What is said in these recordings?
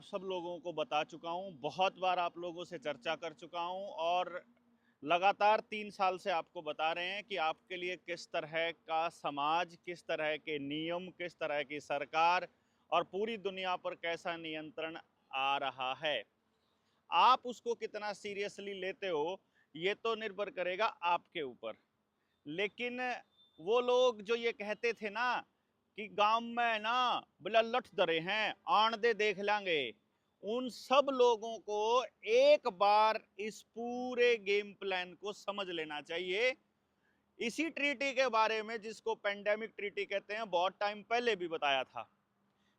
सब लोगों को बता चुका हूँ, बहुत बार आप लोगों से चर्चा कर चुका हूँ और लगातार 3 साल से आपको बता रहे हैं कि आपके लिए किस तरह का समाज, किस तरह के नियम, किस तरह की सरकार और पूरी दुनिया पर कैसा नियंत्रण आ रहा है। आप उसको कितना सीरियसली लेते हो, ये तो निर्भर करेगा आपके ऊपर। लेकिन वो लोग जो ये कहते थे ना कि गांव में ना बोला लठ दरे हैं, आन दे देख लेंगे, उन सब लोगों को एक बार इस पूरे गेम प्लान को समझ लेना चाहिए। इसी ट्रीटी के बारे में, जिसको पेंडेमिक ट्रीटी कहते हैं, बहुत टाइम पहले भी बताया था।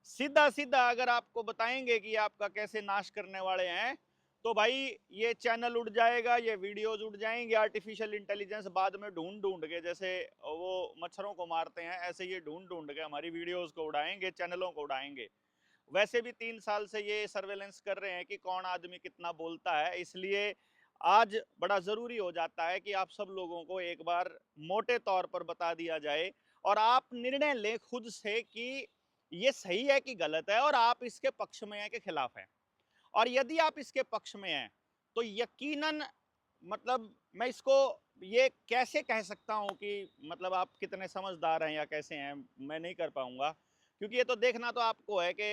सीधा सीधा अगर आपको बताएंगे कि आपका कैसे नाश करने वाले हैं, तो भाई ये चैनल उड़ जाएगा, ये वीडियोज उड़ जाएंगे। आर्टिफिशियल इंटेलिजेंस बाद में ढूंढ ढूंढ के, जैसे वो मच्छरों को मारते हैं, ऐसे ये ढूंढ ढूंढ के हमारी वीडियोज को उड़ाएंगे, चैनलों को उड़ाएंगे। वैसे भी 3 साल से ये सर्वेलेंस कर रहे हैं कि कौन आदमी कितना बोलता है, इसलिए आज बड़ा जरूरी हो जाता है कि आप सब लोगों को एक बार मोटे तौर पर बता दिया जाए और आप निर्णय लें खुद से कि ये सही है कि गलत है, और आप इसके पक्ष में हैं कि खिलाफ हैं। और यदि आप इसके पक्ष में हैं तो यकीनन, मतलब मैं इसको ये कैसे कह सकता हूं कि मतलब आप कितने समझदार हैं या कैसे हैं, मैं नहीं कर पाऊंगा, क्योंकि ये तो देखना तो आपको है कि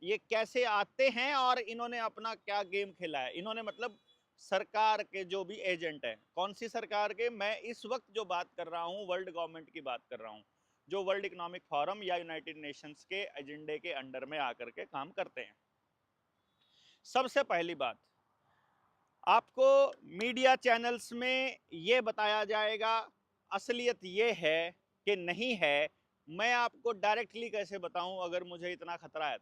ये कैसे आते हैं और इन्होंने अपना क्या गेम खेला है। इन्होंने मतलब सरकार के जो भी एजेंट हैं, कौन सी सरकार के, मैं इस वक्त जो बात कर रहा हूँ वर्ल्ड गवर्नमेंट की बात कर रहा हूँ, जो वर्ल्ड इकोनॉमिक फोरम या यूनाइटेड नेशंस के एजेंडे के अंडर में आकर के काम करते हैं। सबसे पहली बात, आपको मीडिया चैनल्स में ये बताया जाएगा, असलियत ये है कि नहीं है। मैं आपको डायरेक्टली कैसे बताऊं अगर मुझे इतना खतरा है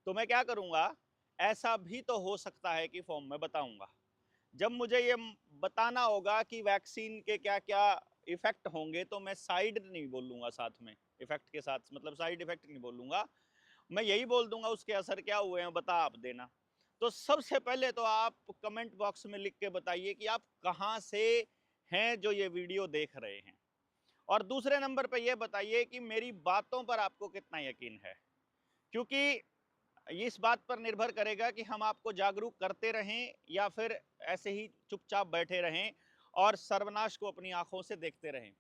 तो मैं क्या करूंगा, ऐसा भी तो हो सकता है कि फॉर्म में बताऊंगा। जब मुझे ये बताना होगा कि वैक्सीन के क्या क्या इफेक्ट होंगे, तो मैं साइड नहीं बोलूंगा, साथ में इफेक्ट के साथ, मतलब साइड इफेक्ट नहीं बोलूंगा, मैं यही बोल दूंगा उसके असर क्या हुए हैं, बता आप देना। तो सबसे पहले तो आप कमेंट बॉक्स में लिख के बताइए कि आप कहाँ से हैं जो ये वीडियो देख रहे हैं, और दूसरे नंबर पे ये बताइए कि मेरी बातों पर आपको कितना यकीन है, क्योंकि इस बात पर निर्भर करेगा कि हम आपको जागरूक करते रहें या फिर ऐसे ही चुपचाप बैठे रहें और सर्वनाश को अपनी आंखों से देखते रहें।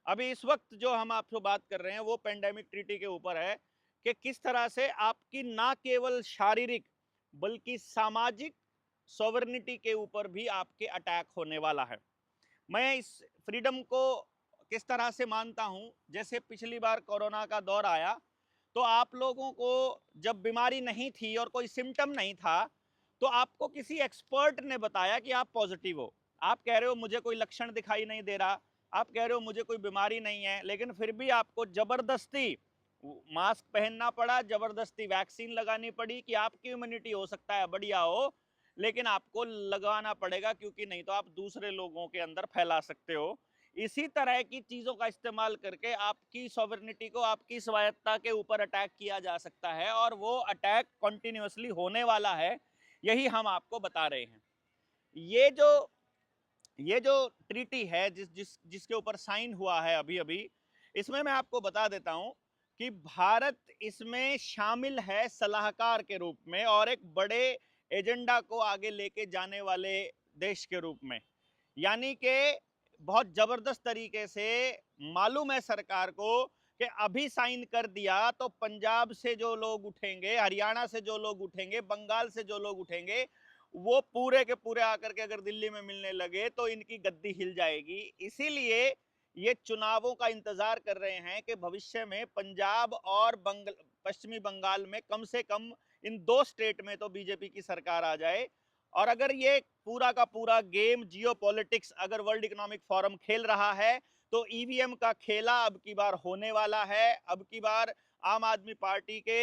अभी इस वक्त जो हम आपसे बात कर रहे हैं वो पेंडेमिक ट्रीटी के ऊपर है कि किस तरह से आपकी ना केवल शारीरिक बल्कि सामाजिक सॉवरेनिटी के ऊपर भी आपके अटैक होने वाला है। मैं इस फ्रीडम को किस तरह से मानता हूं, जैसे पिछली बार कोरोना का दौर आया तो आप लोगों को जब बीमारी नहीं थी और कोई सिम्टम नहीं था, तो आपको किसी एक्सपर्ट ने बताया कि आप पॉजिटिव हो। आप कह रहे हो मुझे कोई लक्षण दिखाई नहीं दे रहा, आप कह रहे हो मुझे कोई बीमारी नहीं है, लेकिन फिर भी आपको जबरदस्ती मास्क पहनना पड़ा, जबरदस्ती वैक्सीन लगानी पड़ी कि आपकी इम्यूनिटी हो सकता है बढ़िया हो, लेकिन आपको लगाना पड़ेगा, क्योंकि नहीं तो आप दूसरे लोगों के अंदर फैला सकते हो। इसी तरह की चीजों का इस्तेमाल करके आपकी सॉवरेनिटी को, आपकी स्वायत्ता के ऊपर अटैक किया जा सकता है, और वो अटैक कंटिन्यूअसली होने वाला है, यही हम आपको बता रहे हैं। ये जो ये जो ट्रीटी है जिसके ऊपर साइन हुआ है अभी अभी, इसमें मैं आपको बता देता हूं कि भारत इसमें शामिल है सलाहकार के रूप में और एक बड़े एजेंडा को आगे लेके जाने वाले देश के रूप में। यानी कि बहुत जबरदस्त तरीके से मालूम है सरकार को कि अभी साइन कर दिया तो पंजाब से जो लोग उठेंगे, हरियाणा से जो लोग उठेंगे, बंगाल से जो लोग उठेंगे, वो पूरे के पूरे आकर के अगर दिल्ली में मिलने लगे तो इनकी गद्दी हिल जाएगी। इसीलिए ये चुनावों का इंतजार कर रहे हैं कि भविष्य में पंजाब और पश्चिमी बंगाल में कम से कम इन 2 स्टेट में तो बीजेपी की सरकार आ जाए। और अगर ये पूरा का पूरा गेम जियोपॉलिटिक्स अगर वर्ल्ड इकोनॉमिक फोरम खेल रहा है, तो ईवीएम का खेला अब की बार होने वाला है। अब की बार आम आदमी पार्टी के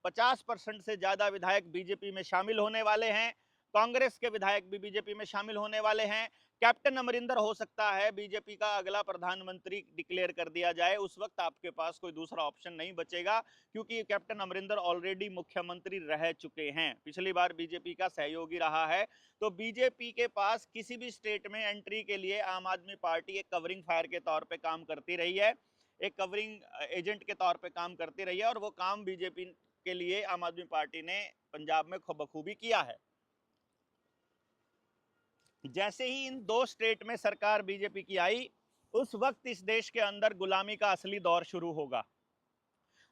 50% से ज्यादा विधायक बीजेपी में शामिल होने वाले हैं, कांग्रेस के विधायक भी बीजेपी में शामिल होने वाले हैं। कैप्टन अमरिंदर हो सकता है बीजेपी का अगला प्रधानमंत्री डिक्लेयर कर दिया जाए, उस वक्त आपके पास कोई दूसरा ऑप्शन नहीं बचेगा, क्योंकि कैप्टन अमरिंदर ऑलरेडी मुख्यमंत्री रह चुके हैं, पिछली बार बीजेपी का सहयोगी रहा है। तो बीजेपी के पास किसी भी स्टेट में एंट्री के लिए आम आदमी पार्टी एक कवरिंग फायर के तौर पर काम करती रही है, एक कवरिंग एजेंट के तौर पर काम करती रही है, और वो काम बीजेपी आपके लिए आम आदमी पार्टी ने पंजाब में बखूबी किया है। जैसे ही इन 2 स्टेट में सरकार बीजेपी की आई, उस वक्त इस देश के अंदर गुलामी का असली दौर शुरू होगा।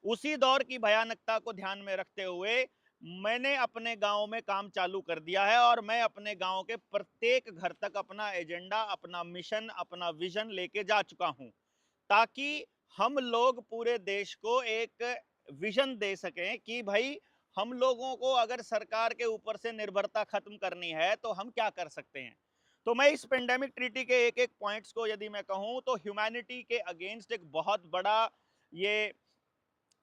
उसी दौर की भयानकता को ध्यान में रखते हुए मैंने अपने गांव में काम चालू कर दिया है और मैं अपने गांव के प्रत्येक घर तक अपना एजेंडा, अपना मिशन, अपना विजन लेके जा चुका हूं, ताकि हम लोग पूरे देश को एक विजन दे सकें कि भाई हम लोगों को अगर सरकार के ऊपर से निर्भरता खत्म करनी है तो हम क्या कर सकते हैं। तो मैं इस पेंडेमिक ट्रीटी के एक एक पॉइंट्स को यदि मैं कहूं तो ह्यूमैनिटी के अगेंस्ट एक बहुत बड़ा ये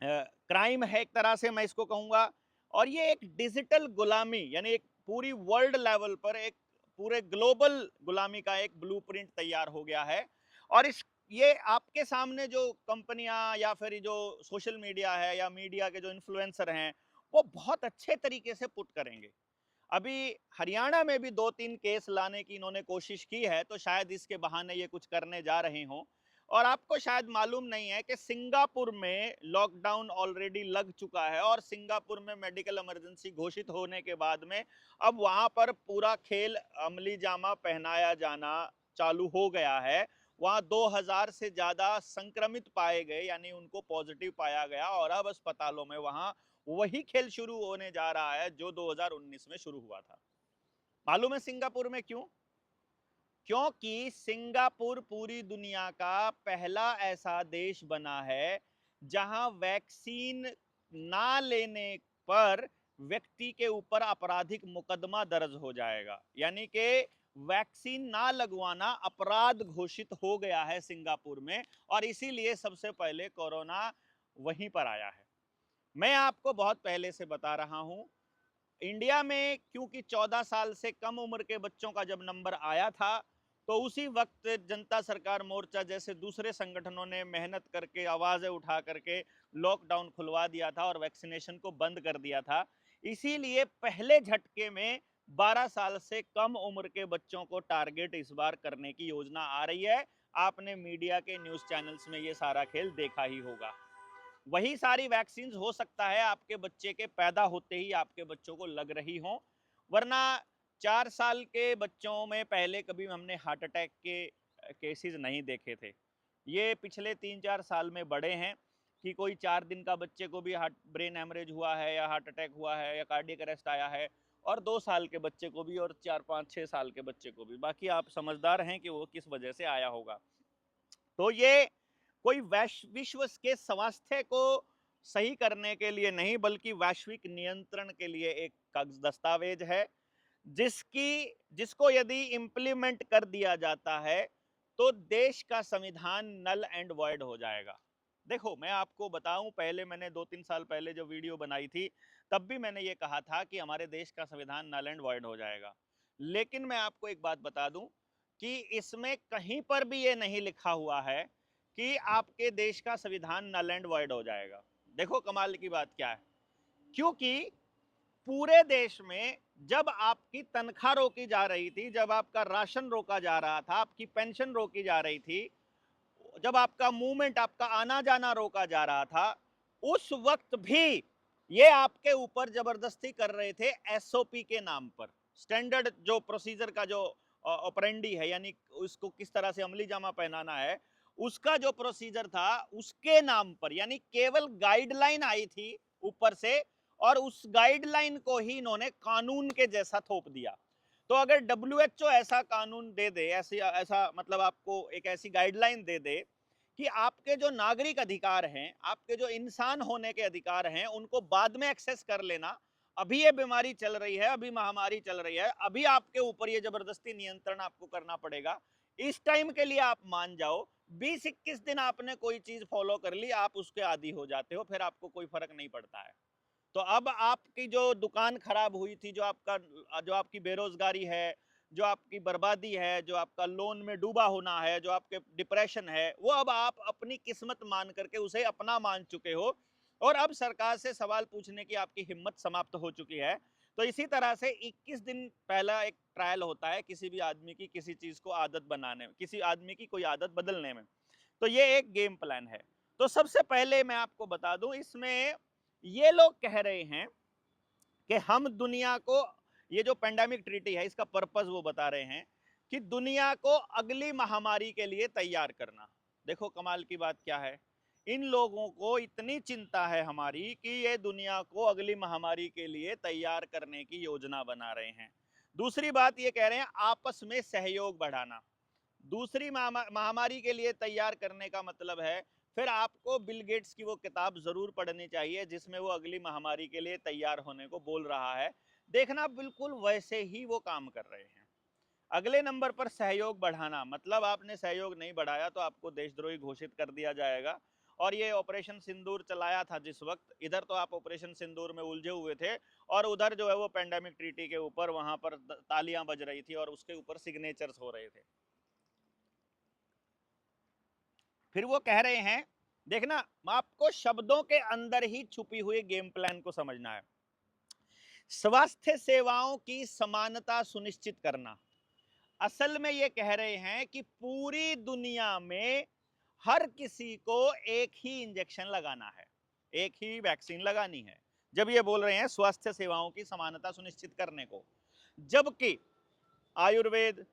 क्राइम है, एक तरह से मैं इसको कहूंगा। और ये एक डिजिटल गुलामी, यानी एक पूरी वर्ल्ड लेवल पर एक पूरे ग्लोबल गुलामी का एक ब्लूप्रिंट तैयार हो गया है। और इस ये आपके सामने जो कंपनियां या फिर जो सोशल मीडिया है या मीडिया के जो इन्फ्लुएंसर हैं, वो बहुत अच्छे तरीके से पुट करेंगे। अभी हरियाणा में भी 2-3 केस लाने की इन्होंने कोशिश की है, तो शायद इसके बहाने ये कुछ करने जा रहे हों। और आपको शायद मालूम नहीं है कि सिंगापुर में लॉकडाउन ऑलरेडी लग चुका है और सिंगापुर में मेडिकल इमरजेंसी घोषित होने के बाद में अब वहां पर पूरा खेल अमली जामा पहनाया जाना चालू हो गया है। वहां 2000 से ज्यादा संक्रमित पाए गए, यानी उनको पॉजिटिव पाया गया, और अब अस्पतालों में वहां वही खेल शुरू होने जा रहा है जो 2019 में शुरू हुआ था। मालूम है सिंगापुर में क्यों? क्योंकि सिंगापुर पूरी दुनिया का पहला ऐसा देश बना है जहां वैक्सीन ना लेने पर व्यक्ति के ऊपर आपराधिक मुकदमा दर्ज हो जाएगा, यानी कि वैक्सीन ना लगवाना अपराध घोषित हो गया है सिंगापुर में, और इसीलिए सबसे पहले कोरोना वहीं पर आया है। मैं आपको बहुत पहले से बता रहा हूं, इंडिया में क्योंकि 14 साल से कम उम्र के बच्चों का जब नंबर आया था, तो उसी वक्त जनता सरकार मोर्चा जैसे दूसरे संगठनों ने मेहनत करके, आवाजें उठा करके लॉकडाउन खुलवा दिया था और वैक्सीनेशन को बंद कर दिया था। इसीलिए पहले झटके में 12 साल से कम उम्र के बच्चों को टारगेट इस बार करने की योजना आ रही है। आपने मीडिया के न्यूज चैनल्स में ये सारा खेल देखा ही होगा। वही सारी वैक्सीन हो सकता है आपके बच्चे के पैदा होते ही आपके बच्चों को लग रही हो, वरना 4 साल के बच्चों में पहले कभी हमने हार्ट अटैक के केसेस नहीं देखे थे। ये पिछले 3-4 साल में बढ़े हैं कि कोई 4 दिन का बच्चे को भी हार्ट ब्रेन हेमरेज हुआ है या हार्ट अटैक हुआ है या कार्डियक अरेस्ट आया है, और 2 साल के बच्चे को भी और 4-5-6 साल के बच्चे को भी। बाकी आप समझदार हैं कि वो किस वजह से आया होगा। तो ये कोई विश्व के स्वास्थ्य को सही करने के लिए नहीं, बल्कि वैश्विक नियंत्रण के लिए एक दस्तावेज है, जिसको यदि इम्प्लीमेंट कर दिया जाता है तो देश का संविधान नल एंड वॉइड हो जाएगा। देखो, मैं आपको बताऊं, पहले मैंने 2-3 साल पहले जो वीडियो बनाई थी तब भी मैंने ये कहा था कि हमारे देश का संविधान नल एंड वॉइड हो जाएगा। लेकिन मैं आपको एक बात बता दूं कि इसमें कहीं पर भी ये नहीं लिखा हुआ है कि आपके देश का संविधान नल एंड वॉइड हो जाएगा। देखो कमाल की बात क्या है, क्योंकि पूरे देश में जब आपकी तनख्वाह रोकी जा रही थी, जब आपका राशन रोका जा रहा था, आपकी पेंशन रोकी जा रही थी, जब आपका मूवमेंट, आपका आना जाना रोका जा रहा था, उस वक्त भी ये आपके ऊपर जबरदस्ती कर रहे थे एसओपी के नाम पर। स्टैंडर्ड जो प्रोसीजर का जो ऑपरेंडी है, यानी उसको किस तरह से अमली जामा पहनाना है, उसका जो प्रोसीजर था उसके नाम पर, यानी केवल गाइडलाइन आई थी ऊपर से, और उस गाइडलाइन को ही इन्होंने कानून के जैसा थोप दिया। तो अगर डब्ल्यूएचओ ऐसा कानून दे दे, ऐसा मतलब आपको एक ऐसी गाइडलाइन दे दे कि आपके जो नागरिक अधिकार हैं, आपके जो इंसान होने के अधिकार हैं, उनको बाद में एक्सेस कर लेना, अभी ये बीमारी चल रही है, अभी महामारी चल रही है, अभी आपके ऊपर ये जबरदस्ती नियंत्रण आपको करना पड़ेगा, इस टाइम के लिए आप मान जाओ, 20-21 दिन आपने कोई चीज फॉलो कर ली, आप उसके आदी हो जाते हो, फिर आपको कोई फर्क नहीं पड़ता है। तो अब आपकी जो दुकान खराब हुई थी, जो आपकी बेरोजगारी है, जो आपकी बर्बादी है, जो आपका लोन में डूबा होना है, जो आपके डिप्रेशन है, वो अब आप अपनी किस्मत मान करके उसे अपना मान चुके हो, और अब सरकार से सवाल पूछने की आपकी हिम्मत समाप्त हो चुकी है। तो इसी तरह से 21 दिन पहला एक ट्रायल होता है किसी भी आदमी की किसी चीज को आदत बनाने में, किसी आदमी की कोई आदत बदलने में। तो ये एक गेम प्लान है। तो सबसे पहले मैं आपको बता दूं, इसमें ये लोग कह रहे हैं कि हम दुनिया को, ये जो पेंडेमिक ट्रीटी है इसका पर्पस वो बता रहे हैं कि दुनिया को अगली महामारी के लिए तैयार करना। देखो कमाल की बात क्या है, इन लोगों को इतनी चिंता है हमारी कि ये दुनिया को अगली महामारी के लिए तैयार करने की योजना बना रहे हैं। दूसरी बात ये कह रहे हैं आपस में सहयोग बढ़ाना। दूसरी महामारी के लिए तैयार करने का मतलब है फिर आपको बिल गेट्स की वो किताब जरूर पढ़नी चाहिए जिसमें वो अगली महामारी के लिए तैयार होने को बोल रहा है। देखना बिल्कुल वैसे ही वो काम कर रहे हैं। अगले नंबर पर सहयोग बढ़ाना, मतलब आपने सहयोग नहीं बढ़ाया तो आपको देशद्रोही घोषित कर दिया जाएगा। और ये ऑपरेशन सिंदूर चलाया था जिस वक्त, इधर तो आप ऑपरेशन सिंदूर में उलझे हुए थे और उधर जो है वो पेंडेमिक ट्रीटी के ऊपर वहां पर तालियां बज रही थी और उसके ऊपर सिग्नेचर्स हो रहे थे। फिर वो कह रहे हैं, देखना आपको शब्दों के अंदर ही छुपी हुई गेम प्लान को समझना है। स्वास्थ्य सेवाओं की समानता सुनिश्चित करना। असल में ये कह रहे हैं कि पूरी दुनिया में हर किसी को एक ही इंजेक्शन लगाना है, एक ही वैक्सीन लगानी है, जब ये बोल रहे हैं स्वास्थ्य सेवाओं की समानता सुनिश्चित करने को। जबकि आयुर्वेद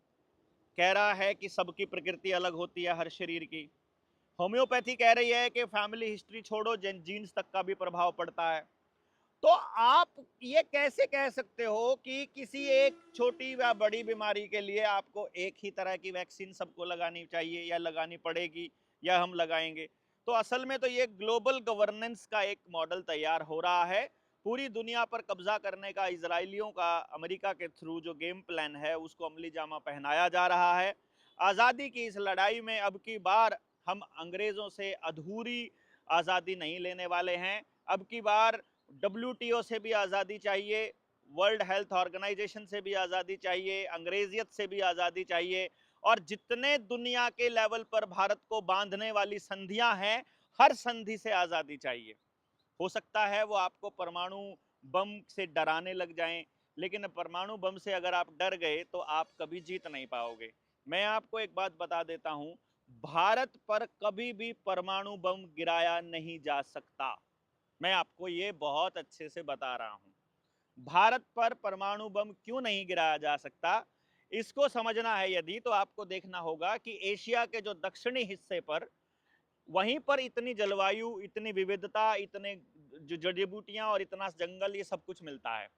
कह रहा है कि सबकी प्रकृति अलग होती है हर शरीर की। होम्योपैथी कह रही है कि फैमिली हिस्ट्री छोड़ो, जीन्स तक का भी प्रभाव पड़ता है। तो आप ये कैसे कह सकते हो कि किसी एक छोटी या बड़ी बीमारी के लिए आपको एक ही तरह की वैक्सीन सबको लगानी चाहिए या लगानी पड़ेगी या हम लगाएंगे? तो असल में तो ये ग्लोबल गवर्नेंस का एक मॉडल तैयार हो रहा है। पूरी दुनिया पर कब्जा करने का इजरायलियों का अमेरिका के थ्रू जो गेम प्लान है उसको अमली जामा पहनाया जा रहा है। आज़ादी की इस लड़ाई में अब की बार हम अंग्रेजों से अधूरी आज़ादी नहीं लेने वाले हैं। अब की बार WTO से भी आज़ादी चाहिए, वर्ल्ड हेल्थ ऑर्गेनाइजेशन से भी आज़ादी चाहिए, अंग्रेजियत से भी आज़ादी चाहिए। और जितने दुनिया के लेवल पर भारत को बांधने वाली संधियां हैं, हर संधि से आज़ादी चाहिए। हो सकता है वो आपको परमाणु बम से डराने लग जाएं, लेकिन परमाणु बम से अगर आप डर गए तो आप कभी जीत नहीं पाओगे। मैं आपको एक बात बता देता हूं, भारत पर कभी भी परमाणु बम गिराया नहीं जा सकता। मैं आपको ये बहुत अच्छे से बता रहा हूं, भारत पर परमाणु बम क्यों नहीं गिराया जा सकता। इसको समझना है यदि, तो आपको देखना होगा कि एशिया के जो दक्षिणी हिस्से पर, वहीं पर इतनी जलवायु, इतनी विविधता, इतने जो जड़ी बूटियां और इतना जंगल, ये सब कुछ मिलता है।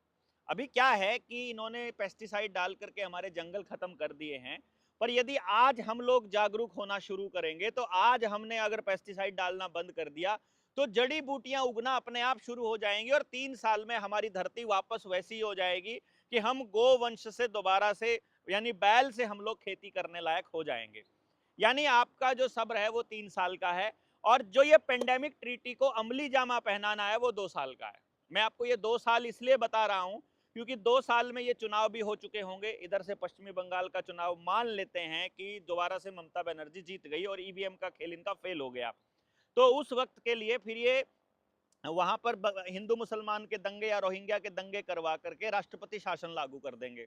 अभी क्या है कि इन्होंने पेस्टिसाइड डाल करके हमारे जंगल खत्म कर दिए हैं। पर यदि आज हम लोग जागरूक होना शुरू करेंगे, तो आज हमने अगर पेस्टिसाइड डालना बंद कर दिया तो जड़ी बूटियां उगना अपने आप शुरू हो जाएंगी और 3 साल में हमारी धरती वापस वैसी हो जाएगी कि हम गोवंश से दोबारा से, यानी बैल से हम लोग खेती करने लायक हो जाएंगे। यानी आपका जो सब्र है वो 3 साल का है और जो ये पेंडेमिक ट्रीटी को अमली जामा पहनाना है वो 2 साल का है। मैं आपको ये 2 साल इसलिए बता रहा हूं क्योंकि 2 साल में ये चुनाव भी हो चुके होंगे। इधर से पश्चिमी बंगाल का चुनाव मान लेते हैं कि दोबारा से ममता बनर्जी जीत गई और ईवीएम का खेल इनका फेल हो गया, तो उस वक्त के लिए फिर ये वहां पर हिंदू मुसलमान के दंगे या रोहिंग्या के दंगे करवा करके राष्ट्रपति शासन लागू कर देंगे।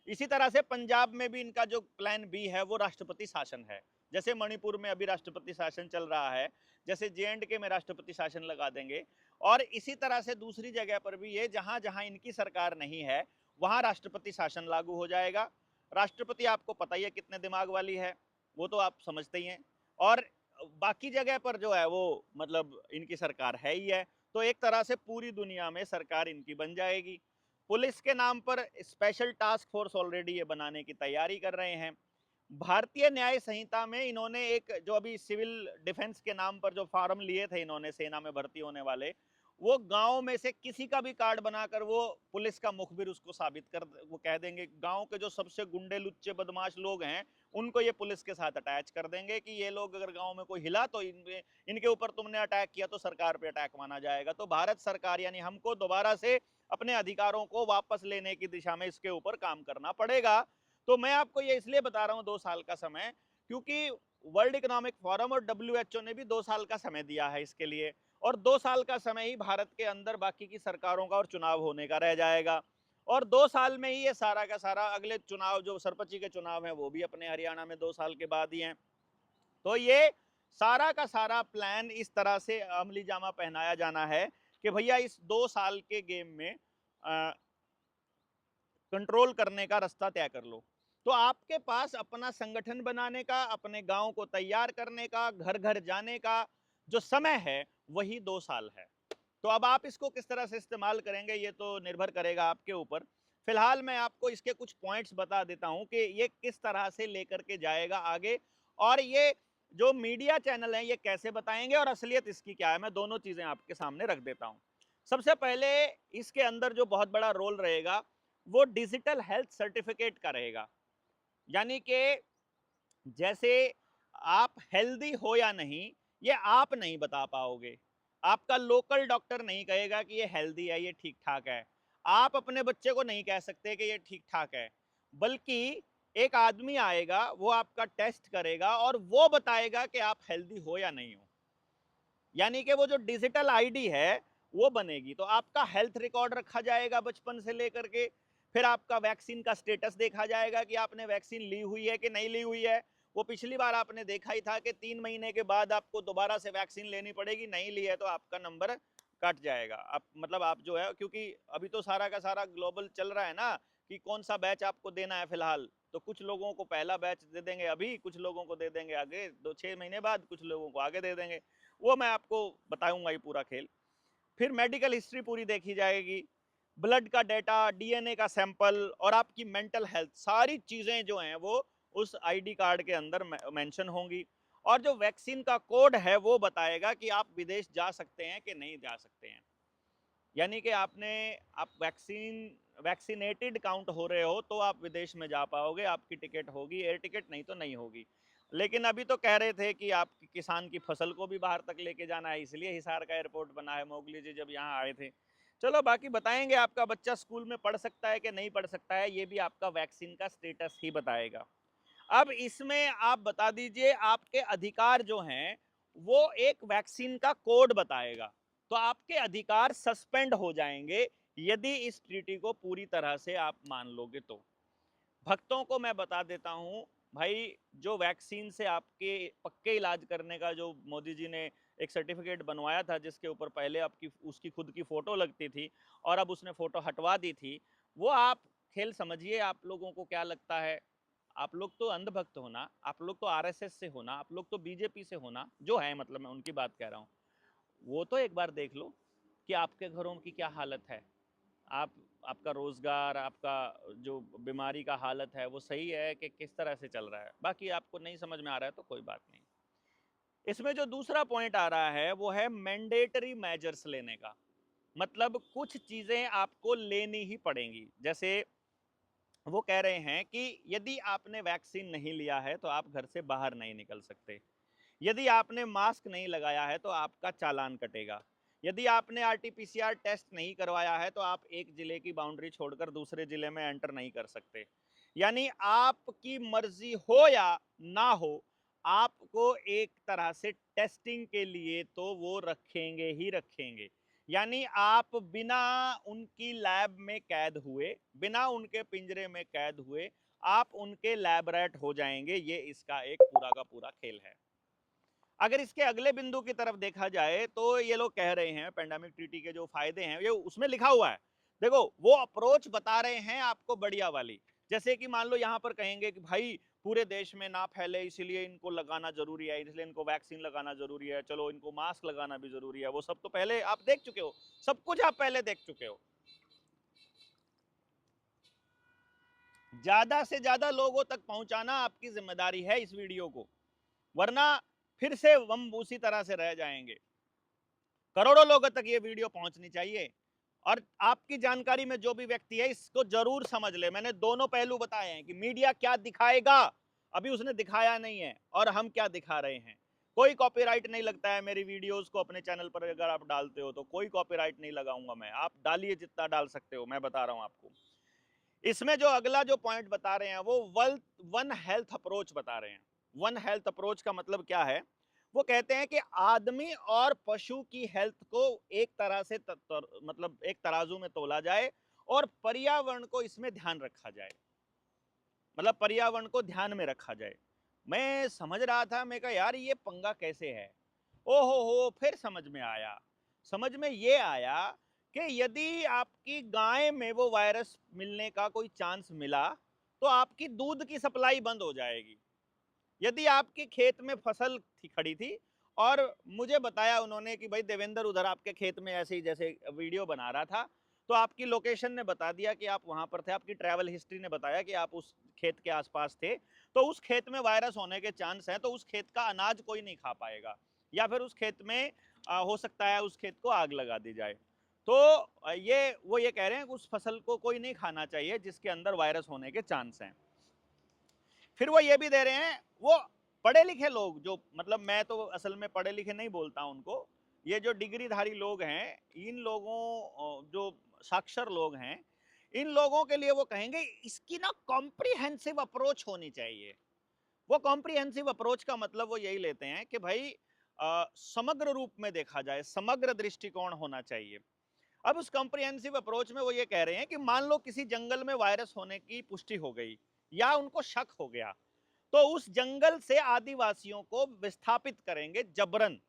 इसी तरह से पंजाब में भी इनका जो प्लान बी है वो राष्ट्रपति शासन है। जैसे मणिपुर में अभी राष्ट्रपति शासन चल रहा है, जैसे JNK में राष्ट्रपति शासन लगा देंगे। और इसी तरह से दूसरी जगह पर भी ये जहां जहां इनकी सरकार नहीं है वहां राष्ट्रपति शासन लागू हो जाएगा। राष्ट्रपति आपको पता ही है कितने दिमाग वाली है, वो तो आप समझते ही हैं। और बाकी जगह पर जो है वो मतलब इनकी सरकार है ही है। तो एक तरह से पूरी दुनिया में सरकार इनकी बन जाएगी। पुलिस के नाम पर स्पेशल टास्क फोर्स ऑलरेडी ये बनाने की तैयारी कर रहे हैं। भारतीय न्याय संहिता में इन्होंने एक जो अभी सिविल डिफेंस के नाम पर जो फार्म लिए थे इन्होंने सेना में भर्ती होने वाले, वो गांव में से किसी का भी कार्ड बनाकर वो पुलिस का मुखबिर उसको साबित कर, वो कह देंगे गांव के जो सबसे गुंडे लुच्चे बदमाश लोग हैं उनको ये पुलिस के साथ अटैच कर देंगे कि ये लोग अगर गांव में कोई हिला तो इनके ऊपर तुमने अटैक किया तो सरकार पे अटैक माना जाएगा। तो भारत सरकार यानी हमको दोबारा से अपने अधिकारों को वापस लेने की दिशा में इसके ऊपर काम करना पड़ेगा। तो मैं आपको ये इसलिए बता रहा हूँ 2 साल का समय, क्योंकि वर्ल्ड इकोनॉमिक फोरम और WHO ने भी 2 साल का समय दिया है इसके लिए। और 2 साल का समय ही भारत के अंदर बाकी की सरकारों का और चुनाव होने का रह जाएगा। और 2 साल में ही ये सारा का सारा अगले चुनाव जो सरपंची के चुनाव हैं वो भी अपने हरियाणा में 2 साल के बाद ही हैं। तो ये सारा का सारा प्लान इस तरह से अमली जामा पहनाया जाना है कि भैया इस 2 साल के गेम में कंट्रोल करने का रास्ता तय कर लो। तो आपके पास अपना संगठन बनाने का, अपने गांव को तैयार करने का, घर घर जाने का जो समय है वही 2 साल है। तो अब आप इसको किस तरह से इस्तेमाल करेंगे ये तो निर्भर करेगा आपके ऊपर। फिलहाल मैं आपको इसके कुछ पॉइंट्स बता देता हूं कि ये किस तरह से लेकर के जाएगा आगे, और ये जो मीडिया चैनल है ये कैसे बताएंगे और असलियत इसकी क्या है, मैं दोनों चीजें आपके सामने रख देता हूं। सबसे पहले इसके अंदर जो बहुत बड़ा रोल रहेगा वो डिजिटल हेल्थ सर्टिफिकेट का रहेगा। यानी कि जैसे आप हेल्दी हो या नहीं ये आप नहीं बता पाओगे, आपका लोकल डॉक्टर नहीं कहेगा कि ये हेल्दी है, ये ठीक ठाक है, आप अपने बच्चे को नहीं कह सकते कि ये ठीक ठाक है, बल्कि एक आदमी आएगा वो आपका टेस्ट करेगा और वो बताएगा कि आप हेल्दी हो या नहीं हो। यानी कि वो जो डिजिटल आईडी है वो बनेगी। तो आपका हेल्थ रिकॉर्ड रखा जाएगा बचपन से लेकर के, फिर आपका वैक्सीन का स्टेटस देखा जाएगा कि आपने वैक्सीन ली हुई है कि नहीं ली हुई है। वो पिछली बार आपने देखा ही था कि 3 महीने के बाद आपको दोबारा से वैक्सीन लेनी पड़ेगी, नहीं ली है तो आपका नंबर कट जाएगा। आप मतलब आप जो है, क्योंकि अभी तो सारा का सारा ग्लोबल चल रहा है ना कि कौन सा बैच आपको देना है फिलहाल, तो कुछ लोगों को पहला बैच दे देंगे अभी, कुछ लोगों को दे देंगे आगे 2-6 महीने बाद, कुछ लोगों को आगे दे देंगे, वो मैं आपको बताऊंगा ये पूरा खेल। फिर मेडिकल हिस्ट्री पूरी देखी जाएगी, ब्लड का डेटा, डीएनए का सैंपल और आपकी मेंटल हेल्थ, सारी चीजें जो हैं वो उस आईडी कार्ड के अंदर मेंशन होंगी। और जो वैक्सीन का कोड है वो बताएगा कि आप विदेश जा सकते हैं कि नहीं जा सकते हैं। यानी कि आप वैक्सीनेटेड काउंट हो रहे हो तो आप विदेश में जा पाओगे, आपकी टिकट होगी, एयर टिकट, नहीं तो नहीं होगी। लेकिन अभी तो कह रहे थे कि आप किसान की फसल को भी बाहर तक लेके जाना है, इसलिए हिसार का एयरपोर्ट बना है, मोगली जी जब यहाँ आए थे। चलो बाकी बताएंगे, आपका बच्चा स्कूल में पढ़ सकता है कि नहीं पढ़ सकता है ये भी आपका वैक्सीन का स्टेटस ही बताएगा। अब इसमें आप बता दीजिए आपके अधिकार जो हैं वो एक वैक्सीन का कोड बताएगा, तो आपके अधिकार सस्पेंड हो जाएंगे यदि इस ट्रीटी को पूरी तरह से आप मान लोगे तो। भक्तों को मैं बता देता हूं भाई, जो वैक्सीन से आपके पक्के इलाज करने का जो मोदी जी ने एक सर्टिफिकेट बनवाया था जिसके ऊपर पहले आपकी उसकी खुद की फोटो लगती थी और अब उसने फोटो हटवा दी थी, वो आप खेल समझिए आप लोगों को क्या लगता है। आप लोग तो अंधभक्त होना, आप लोग तो आरएसएस से होना, आप लोग तो बीजेपी से होना, जो है मतलब मैं उनकी बात कह रहा हूँ, वो तो एक बार देख लो कि आपके घरों की क्या हालत है। आप आपका रोजगार, आपका जो बीमारी का हालत है वो सही है कि किस तरह से चल रहा है। बाकी आपको नहीं समझ में आ रहा है तो कोई बात नहीं। इसमें जो दूसरा पॉइंट आ रहा है वो है मैंडेटरी मेजर्स लेने का। मतलब कुछ चीजें आपको लेनी ही पड़ेंगी। जैसे वो कह रहे हैं कि यदि आपने वैक्सीन नहीं लिया है तो आप घर से बाहर नहीं निकल सकते, यदि आपने मास्क नहीं लगाया है तो आपका चालान कटेगा, यदि आपने आरटीपीसीआर टेस्ट नहीं करवाया है तो आप एक जिले की बाउंड्री छोड़कर दूसरे जिले में एंटर नहीं कर सकते। यानी आपकी मर्जी हो या ना हो, आपको एक तरह से टेस्टिंग के लिए तो वो रखेंगे ही रखेंगे। यानी आप बिना उनकी लैब में कैद हुए, बिना उनके पिंजरे में कैद हुए आप उनके लैब रैट हो जाएंगे। ये इसका एक पूरा का पूरा खेल है। अगर इसके अगले बिंदु की तरफ देखा जाए तो ये लोग कह रहे हैं पेंडेमिक ट्रीटी के जो फायदे हैं ये उसमें लिखा हुआ है। देखो वो अप्रोच बता रहे हैं आपको बढ़िया वाली। जैसे कि मान लो यहाँ पर कहेंगे कि भाई पूरे देश में ना फैले इसलिए इनको लगाना जरूरी है, इसलिए इनको वैक्सीन लगाना जरूरी है, चलो इनको मास्क लगाना भी जरूरी है। वो सब तो पहले आप देख चुके हो, सब कुछ आप पहले देख चुके हो। ज्यादा से ज्यादा लोगों तक पहुंचाना आपकी जिम्मेदारी है इस वीडियो को, वरना फिर से हम उसी तरह से रह जाएंगे। करोड़ों लोगों तक ये वीडियो पहुंचनी चाहिए। और आपकी जानकारी में जो भी व्यक्ति है इसको जरूर समझ ले, मैंने दोनों पहलू बताए हैं कि मीडिया क्या दिखाएगा, अभी उसने दिखाया नहीं है, और हम क्या दिखा रहे हैं। कोई कॉपीराइट नहीं लगता है मेरी वीडियोस को अपने चैनल पर, अगर आप डालते हो तो कोई कॉपीराइट नहीं लगाऊंगा मैं, आप डालिए जितना डाल सकते हो, मैं बता रहा हूं आपको। इसमें जो अगला जो पॉइंट बता रहे हैं वो वन हेल्थ अप्रोच बता रहे हैं। वन हेल्थ अप्रोच का मतलब क्या है, वो कहते हैं कि आदमी और पशु की हेल्थ को एक तरह से मतलब एक तराजू में तोला जाए और पर्यावरण को इसमें ध्यान रखा जाए, मतलब पर्यावरण को ध्यान में रखा जाए। मैं समझ रहा था, मैं कहा यार ये पंगा कैसे है, ओहो हो फिर समझ में आया। समझ में ये आया कि यदि आपकी गाय में वो वायरस मिलने का कोई चांस मिला तो आपकी दूध की सप्लाई बंद हो जाएगी। यदि आपके खेत में फसल थी खड़ी थी और मुझे बताया उन्होंने कि भाई देवेंद्र उधर आपके खेत में ऐसे ही जैसे वीडियो बना रहा था, तो आपकी लोकेशन ने बता दिया कि आप वहां पर थे, आपकी ट्रैवल हिस्ट्री ने बताया कि आप उस खेत के आसपास थे, तो उस खेत में वायरस होने के चांस हैं, तो उस खेत का अनाज कोई नहीं खा पाएगा या फिर उस खेत में हो सकता है उस खेत को आग लगा दी जाए। तो ये कह रहे हैं कि उस फसल को कोई नहीं खाना चाहिए जिसके अंदर वायरस होने के चांस हैं। फिर वो ये भी दे रहे हैं, वो पढ़े लिखे लोग जो, मतलब मैं तो असल में पढ़े लिखे नहीं बोलता उनको, ये जो डिग्रीधारी लोग हैं, इन लोगों जो साक्षर लोग हैं, इन लोगों के लिए वो कहेंगे इसकी ना कॉम्प्रिहेंसिव अप्रोच होनी चाहिए। वो कॉम्प्रिहेंसिव अप्रोच का मतलब वो यही लेते हैं कि भाई समग्र रूप में देखा जाए, समग्र दृष्टिकोण होना चाहिए। अब उस कॉम्प्रिहेंसिव अप्रोच में वो ये कह रहे हैं कि मान लो किसी जंगल में वायरस होने की पुष्टि हो गई या उनको शक हो गया, तो उस जंगल से आदिवासियों को विस्थापित करेंगे जबरन।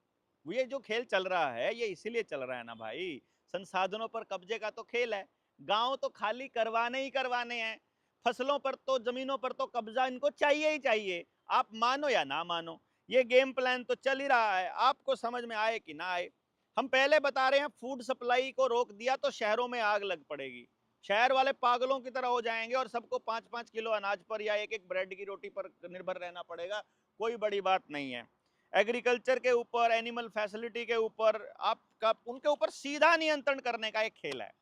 ये जो खेल चल रहा है ये इसीलिए चल रहा है ना भाई, संसाधनों पर कब्जे का तो खेल है। गांव तो खाली करवाने ही करवाने हैं, फसलों पर तो, जमीनों पर तो कब्जा इनको चाहिए ही चाहिए। आप मानो या ना मानो, ये गेम प्लान तो चल ही रहा है, आपको समझ में आए कि ना आए। हम पहले बता रहे हैं फूड सप्लाई को रोक दिया तो शहरों में आग लग पड़ेगी, शहर वाले पागलों की तरह हो जाएंगे और सबको 5-5 किलो अनाज पर या एक ब्रेड की रोटी पर निर्भर रहना पड़ेगा। कोई बड़ी बात नहीं है। एग्रीकल्चर के ऊपर, एनिमल फैसिलिटी के ऊपर आपका, उनके ऊपर सीधा नियंत्रण करने का एक खेल है।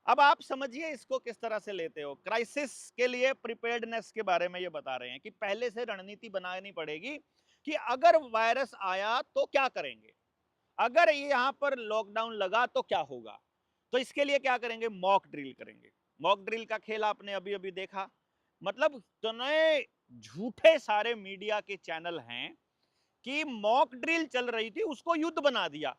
अब आप समझिए इसको किस तरह से लेते हो। क्राइसिस के लिए प्रिपेयर्डनेस के बारे में ये बता रहे हैं कि पहले से रणनीति बनानी पड़ेगी कि अगर वायरस आया तो क्या करेंगे, अगर यहाँ पर लॉकडाउन लगा तो क्या होगा। तो इसके लिए क्या करेंगे, मॉक ड्रिल करेंगे। मॉक ड्रिल का खेल आपने अभी अभी देखा, मतलब इतने झूठे सारे मीडिया के चैनल हैं कि मॉक ड्रिल चल रही थी उसको युद्ध बना दिया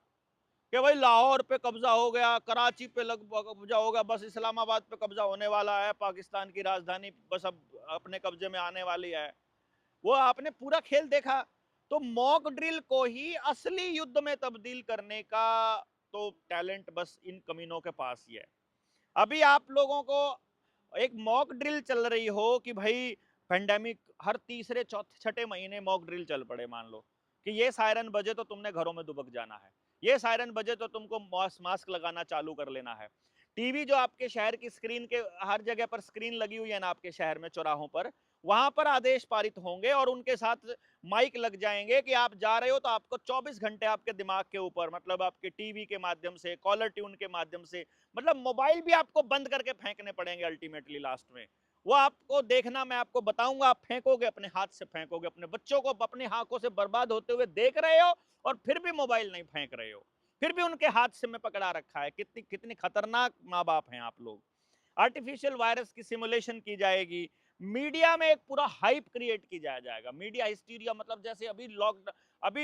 कि भाई लाहौर पे कब्जा हो गया, कराची पे कब्जा होगा, बस इस्लामाबाद पे कब्जा होने वाला है, पाकिस्तान की राजधानी बस अब अपने कब्जे में आने वाली है। वो आपने पूरा खेल देखा। तो मॉक ड्रिल को ही असली युद्ध में तब्दील करने का तो टैलेंट बस इन कमीनों के पास ही है। अभी आप लोगों को एक मॉक ड्रिल चल रही हो कि भाई पेंडेमिक हर तीसरे चौथे छठे महीने मॉक ड्रिल चल पड़े, मान लो कि ये सायरन बजे तो तुमने घरों में दुबक जाना है, ये सायरन बजे तो तुमको मास्क लगाना चालू कर लेना है। टीवी जो आपके शहर की स्क्रीन के, हर जगह पर स्क्रीन लगी हुई है ना आपके शहर में चौराहों पर, वहां पर आदेश पारित होंगे और उनके साथ माइक लग जाएंगे कि आप जा रहे हो तो आपको 24 घंटे आपके दिमाग के ऊपर, मतलब आपके टीवी के माध्यम से, कॉलर ट्यून के माध्यम से, मतलब मोबाइल भी आपको बंद करके फेंकने पड़ेंगे अल्टीमेटली लास्ट में। वो आपको देखना, मैं आपको बताऊंगा, आप फेंकोगे, अपने हाथ से फेंकोगे, अपने बच्चों को अपनी आंखों से बर्बाद होते हुए देख रहे हो और फिर भी मोबाइल नहीं फेंक रहे हो, फिर भी उनके हाथ से में पकड़ा रखा है। कितनी कितनी खतरनाक माँ बाप हैं आप लोग। आर्टिफिशियल वायरस की सिमुलेशन की जाएगी, मीडिया में एक पूरा हाइप क्रिएट की जाएगा, मीडिया हिस्टीरिया, मतलब जैसे अभी लॉकडाउन, अभी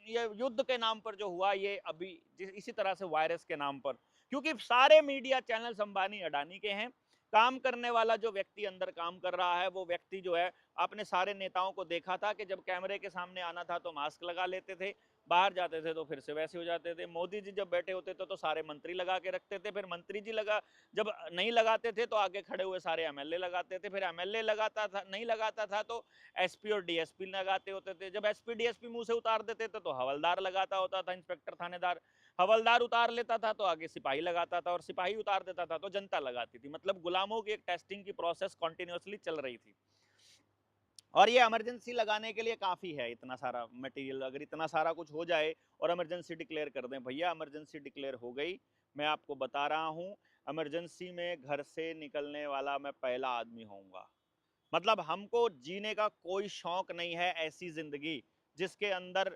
ये युद्ध के नाम पर जो हुआ, ये अभी इसी तरह से वायरस के नाम पर, क्योंकि सारे मीडिया चैनल्स अंबानी अडानी के हैं। काम करने वाला जो व्यक्ति अंदर काम कर रहा है, वो व्यक्ति जो है, आपने सारे नेताओं को देखा था कि जब कैमरे के सामने आना था तो मास्क लगा लेते थे, बाहर जाते थे तो फिर से वैसे हो जाते थे। मोदी जी जब बैठे होते थे तो सारे मंत्री लगा के रखते थे, फिर मंत्री जी जब नहीं लगाते थे तो आगे खड़े हुए सारे एमएलए लगाते थे, फिर एमएलए लगाता था, नहीं लगाता था तो एसपी और डीएसपी लगाते होते थे, जब एसपी डीएसपी मुंह से उतार देते थे तो हवलदार लगाता होता था, इंस्पेक्टर थानेदार। हवलदार उतार लेता था तो आगे सिपाही लगाता था, और सिपाही उतार देता था तो जनता लगाती थी। मतलब गुलामों की एक टेस्टिंग की प्रोसेस कॉन्टिन्यूसली चल रही थी। और ये इमरजेंसी लगाने के लिए काफ़ी है, इतना सारा मटेरियल, अगर इतना सारा कुछ हो जाए और इमरजेंसी डिक्लेयर कर दें, भैया इमरजेंसी डिक्लेयर हो गई, मैं आपको बता रहा हूँ, इमरजेंसी में घर से निकलने वाला मैं पहला आदमी होऊंगा। मतलब हमको जीने का कोई शौक नहीं है ऐसी जिंदगी जिसके अंदर